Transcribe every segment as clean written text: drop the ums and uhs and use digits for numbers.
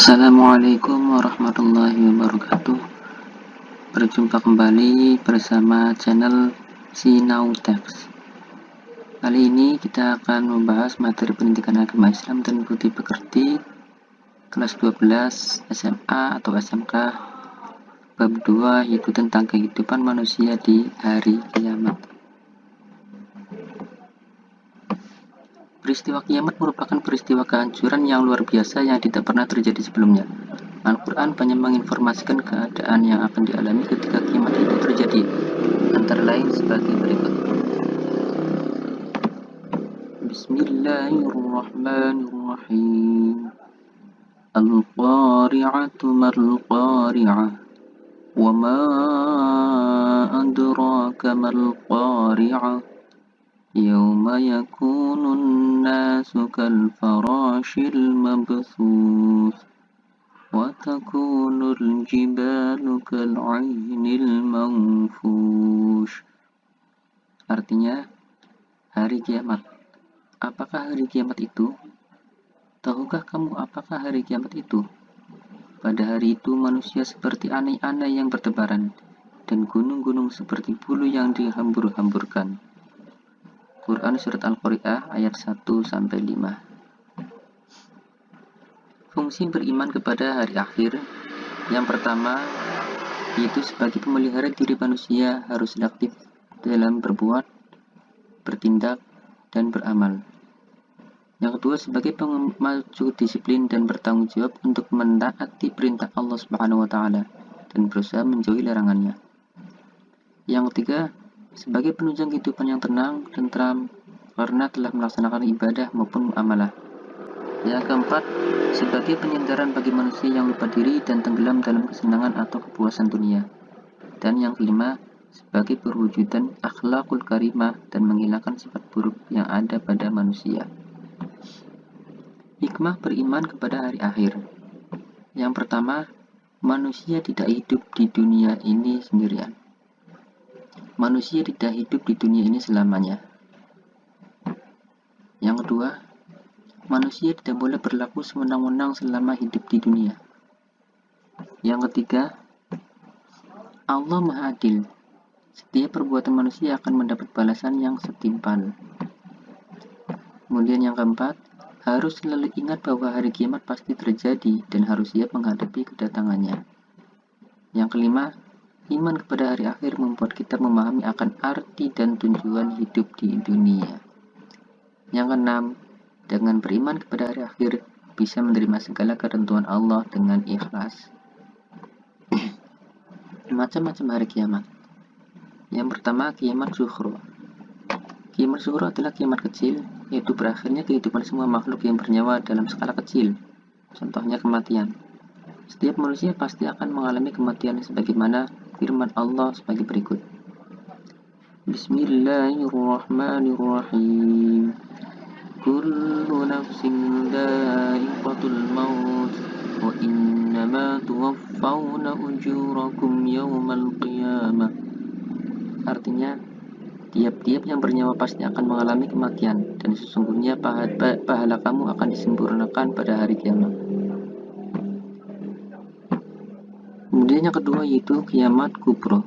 Assalamualaikum warahmatullahi wabarakatuh. Berjumpa kembali bersama channel Sinau Text. Kali ini kita akan membahas materi pendidikan agama Islam dan budi pekerti kelas 12 SMA atau SMK bab 2, yaitu tentang kehidupan manusia di hari kiamat. Peristiwa kiamat merupakan peristiwa kehancuran yang luar biasa yang tidak pernah terjadi sebelumnya. Al-Quran banyak menginformasikan keadaan yang akan dialami ketika kiamat itu terjadi, antara lain sebagai berikut. Bismillahirrahmanirrahim. Al-Qari'atu mal-Qari'ah, wa ma adraka mal-Qari'ah, yawma yakunun nasu kal-farashil mabthuth, wa takunul jibalu kal-'ainil manfush. Artinya, hari kiamat. Apakah hari kiamat itu? Tahukah kamu apakah hari kiamat itu? Pada hari itu manusia seperti anai-anai yang bertebaran, dan gunung-gunung seperti bulu yang dihambur-hamburkan. Quran Surat Al-Qari'ah ayat 1-5. Fungsi beriman kepada hari akhir. Yang pertama, yaitu sebagai pemelihara diri manusia harus aktif dalam berbuat, bertindak, dan beramal. Yang kedua, sebagai pemacu disiplin dan bertanggung jawab untuk menaati perintah Allah Subhanahu wa Ta'ala dan berusaha menjauhi larangannya. Yang ketiga, sebagai penunjang kehidupan yang tenang, tentram, karena telah melaksanakan ibadah maupun amalah. Yang keempat, sebagai penyandaran bagi manusia yang lupa diri dan tenggelam dalam kesenangan atau kepuasan dunia. Dan yang kelima, sebagai perwujudan akhlakul karimah dan menghilangkan sifat buruk yang ada pada manusia. Hikmah beriman kepada hari akhir. Yang pertama, manusia tidak hidup di dunia ini sendirian. Manusia tidak hidup di dunia ini selamanya. Yang kedua, manusia tidak boleh berlaku sewenang-wenang selama hidup di dunia. Yang ketiga, Allah Maha Adil. Setiap perbuatan manusia akan mendapat balasan yang setimpal. Kemudian yang keempat, harus selalu ingat bahwa hari kiamat pasti terjadi dan harus siap menghadapi kedatangannya. Yang kelima, iman kepada hari akhir membuat kita memahami akan arti dan tujuan hidup di dunia. Yang keenam, dengan beriman kepada hari akhir bisa menerima segala ketentuan Allah dengan ikhlas. Macam-macam hari kiamat. Yang pertama, kiamat sughra. Kiamat sughra adalah kiamat kecil, yaitu berakhirnya kehidupan semua makhluk yang bernyawa dalam skala kecil. Contohnya kematian. Setiap manusia pasti akan mengalami kematian sebagaimana firman Allah sebagai berikut. Bismillahirrahmanirrahim. Kullu nafsin dha'iqatul maut wa innama tuwaffawna ujurakum yawmal qiyamah. Artinya, tiap-tiap yang bernyawa pasti akan mengalami kematian, dan sesungguhnya pahala kamu akan disempurnakan pada hari kiamat. Kemudian yang kedua yaitu kiamat kubro.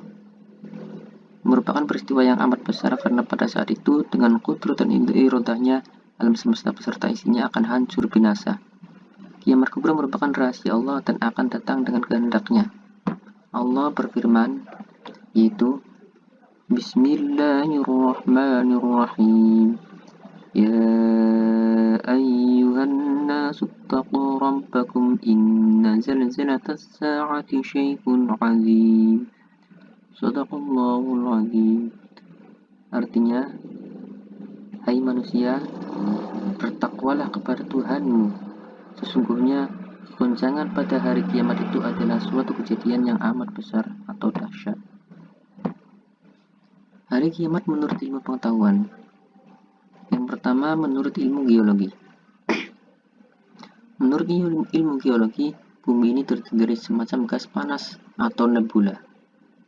Merupakan peristiwa yang amat besar karena pada saat itu dengan kudrat dan irodahnya alam semesta beserta isinya akan hancur binasa. Kiamat kubro merupakan rahasia Allah dan akan datang dengan kehendaknya. Allah berfirman, yaitu Bismillahirrahmanirrahim. Ya ayyuhan nasu taqu rabbakum inna zalzalatas sa'ati syai'un 'azim. Shadaqallahul 'azim. Artinya, hai manusia, bertakwalah kepada Tuhanmu. Sesungguhnya goncangan pada hari kiamat itu adalah suatu kejadian yang amat besar atau dahsyat. Hari kiamat menurut ilmu pengetahuan. Yang pertama, menurut ilmu geologi. Menurut ilmu geologi, bumi ini terdiri dari semacam gas panas atau nebula.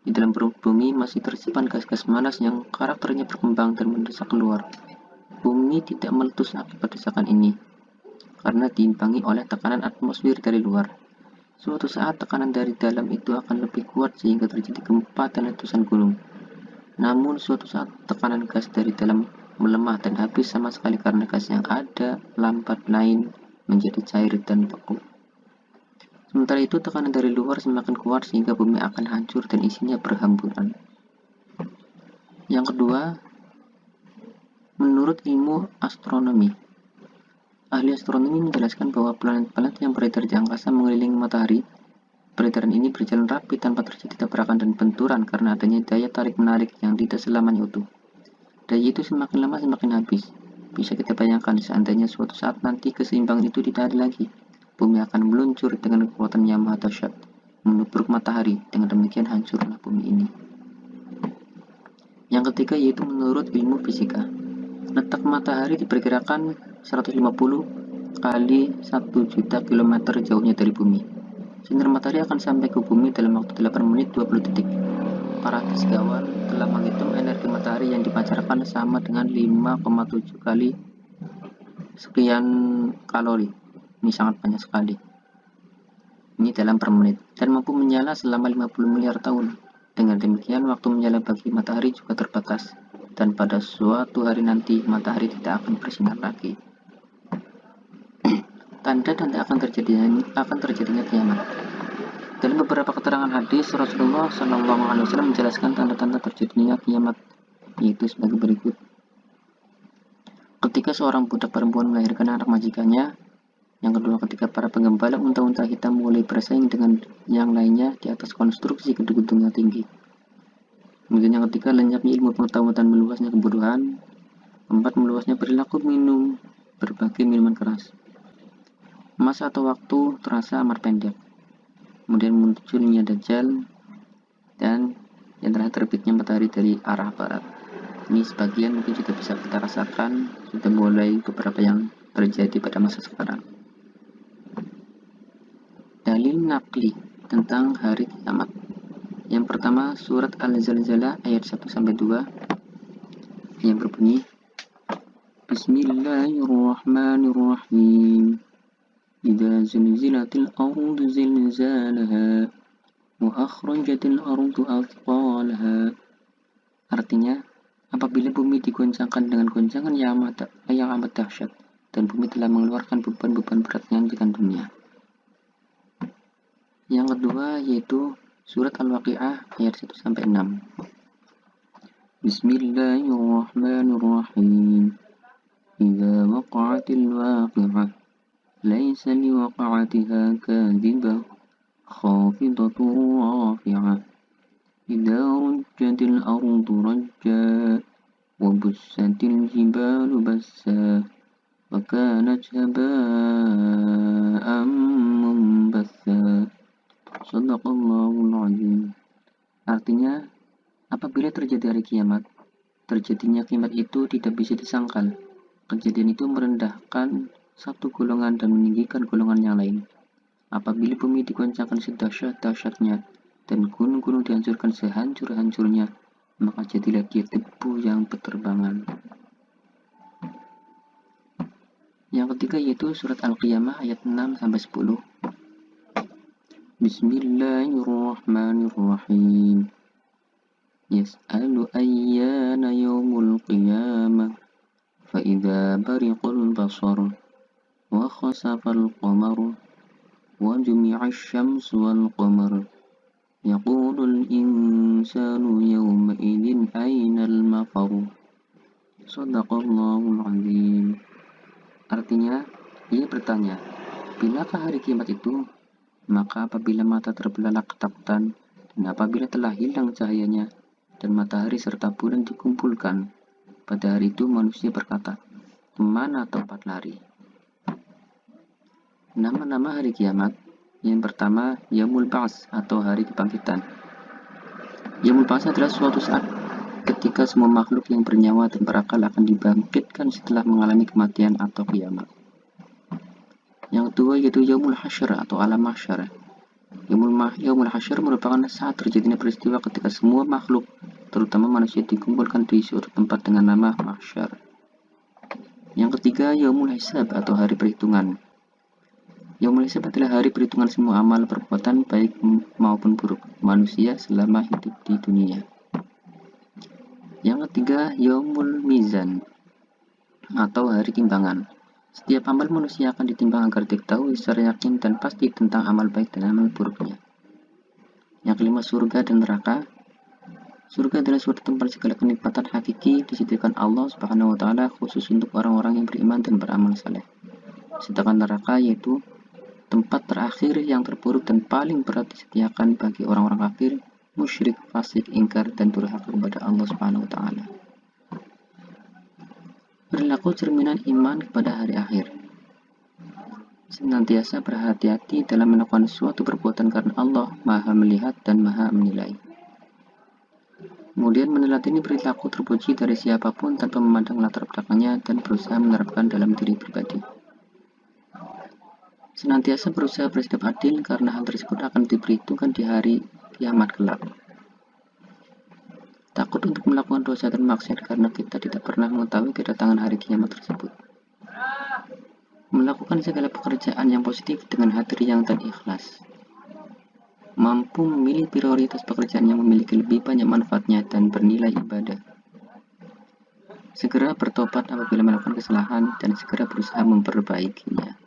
Di dalam perut bumi masih tersimpan gas-gas panas yang karakternya berkembang dan mendesak keluar. Bumi tidak meletus akibat desakan ini. karena diimbangi oleh tekanan atmosfer dari luar. Suatu saat tekanan dari dalam itu akan lebih kuat sehingga terjadi gempa dan letusan gunung. Namun suatu saat tekanan gas dari dalam melemah dan habis sama sekali karena gas yang ada lambat lain menjadi cair dan beku. Sementara itu tekanan dari luar semakin kuat sehingga bumi akan hancur dan isinya berhamburan. Yang kedua, menurut ilmu astronomi, ahli astronomi menjelaskan bahwa planet-planet yang beredar di angkasa mengelilingi matahari. Peredaran ini berjalan rapi tanpa terjadi tabrakan dan benturan karena adanya daya tarik-menarik yang tidak selamanya utuh. Daya itu semakin lama semakin habis. Bisa kita bayangkan seandainya suatu saat nanti keseimbangan itu tidak ada lagi. Bumi akan meluncur dengan kekuatan yang maha dahsyat, menubruk matahari. Dengan demikian hancurlah bumi ini. Yang ketiga yaitu menurut ilmu fisika. Letak matahari diperkirakan 150 kali 1 juta kilometer jauhnya dari bumi. Sinar matahari akan sampai ke bumi dalam waktu 8 menit 20 detik. Para fisikawan telah menghitung energi matahari yang dipancarkan sama dengan 5,7 kali sekian kalori. Ini sangat banyak sekali. Ini dalam per menit. Dan mampu menyala selama 50 miliar tahun. Dengan demikian, waktu menyala bagi matahari juga terbatas. Dan pada suatu hari nanti, matahari tidak akan bersinar lagi. Tanda-tanda akan terjadinya kiamat. Dalam beberapa keterangan hadis, Rasulullah SAW menjelaskan tanda-tanda terjadinya kiamat, yaitu sebagai berikut. Ketika seorang budak perempuan melahirkan anak majikannya. Yang kedua, ketika para penggembala unta-unta hitam mulai bersaing dengan yang lainnya di atas konstruksi gedung-gedung yang tinggi. Kemudian yang ketiga, lenyapnya ilmu pengetahuan dan meluasnya kebodohan. Keempat, meluasnya perilaku minum berbagai minuman keras. Masa atau waktu terasa amat pendek. Kemudian munculnya Dajjal, dan yang terakhir terbitnya matahari dari arah barat. Ini sebagian mungkin sudah bisa kita rasakan, sudah mulai beberapa yang terjadi pada masa sekarang. Dalil nakli tentang hari kiamat. Yang pertama, surat Al-Zalzalah ayat 1-2 yang berbunyi, Bismillahirrahmanirrahim. Idza zulzilatil ardu zilzalaha wa akhrajatil ardu athqalaha. Artinya, apabila bumi digoncangkan dengan goncangan yang amat dahsyat dan bumi telah mengeluarkan beban-beban beratnya di kandungnya. Yang kedua yaitu surat Al-Waqi'ah ayat 1-6. Bismillahirrahmanirrahim. Idza waqa'atil waqi'ah laisa liwaqa'atiha kadhibah khafidatun rafi'ah. Idza rujjatil ardu rajja wa bussatil jibalu bassa wa kanat haba'an munbatha. Shadaqallahul azim. Artinya, apabila terjadi hari kiamat, terjadinya kiamat itu tidak bisa disangkal. Kejadian itu merendahkan satu golongan dan meninggikan golongan yang lain. Apabila bumi digoncangkan sedahsyat-dahsyatnya dan gunung-gunung dihancurkan sehancur-hancurnya, maka jadilah dia debu yang berterbangan. Yang ketiga yaitu surat Al-Qiyamah ayat 6-10. Bismillahirrahmanirrahim. Yas'alu ayyana yawmul qiyamah fa idza bariqal basar wa khasafal qamar wa jumi'asy syamsu wal qamar yaqulul insanu yawma idzin aynal mafar. Shadaqallahul azim. Artinya, ia bertanya, bilakah hari kiamat itu? Maka apabila mata terbelalak ketakutan, dan apabila telah hilang cahayanya, dan matahari serta bulan dikumpulkan, pada hari itu manusia berkata, kemana tempat lari? Nama-nama hari kiamat. Yang pertama, Yaumul Ba'ts atau hari kebangkitan. Yaumul Ba'ts adalah suatu saat ketika semua makhluk yang bernyawa dan berakal akan dibangkitkan setelah mengalami kematian atau kiamat. Yang kedua yaitu Yaumul Hasyr atau alam mahsyar. Yaumul Hasyr merupakan saat terjadinya peristiwa ketika semua makhluk, terutama manusia, dikumpulkan di suatu tempat dengan nama mahsyar. Yang ketiga Yaumul Hisab atau hari perhitungan. Yaumul Hisab adalah hari perhitungan semua amal perbuatan baik maupun buruk manusia selama hidup di dunia. Yang ketiga, Yaumul Mizan atau hari timbangan. Setiap amal manusia akan ditimbang agar diketahui secara yakin dan pasti tentang amal baik dan amal buruknya. Yang kelima, surga dan neraka. Surga adalah suatu tempat segala kenikmatan hakiki disediakan Allah Subhanahu wa taala khusus untuk orang-orang yang beriman dan beramal saleh. Sedangkan neraka yaitu tempat terakhir yang terburuk dan paling berat disediakan bagi orang-orang kafir, musyrik, fasik, ingkar, dan durhaka kepada Allah Subhanahu wa taala. Perilaku cerminan iman kepada hari akhir. Senantiasa berhati-hati dalam melakukan suatu perbuatan karena Allah Maha melihat dan Maha menilai. Kemudian meneladani perilaku terpuji dari siapapun tanpa memandang latar belakangnya dan berusaha menerapkan dalam diri pribadi. Senantiasa berusaha bersikap adil karena hal tersebut akan diperhitungkan di hari kiamat kelak. Takut untuk melakukan dosa dan maksiat karena kita tidak pernah mengetahui kedatangan hari kiamat tersebut. Melakukan segala pekerjaan yang positif dengan hati riang dan ikhlas. Mampu memilih prioritas pekerjaan yang memiliki lebih banyak manfaatnya dan bernilai ibadah. Segera bertobat apabila melakukan kesalahan dan segera berusaha memperbaikinya.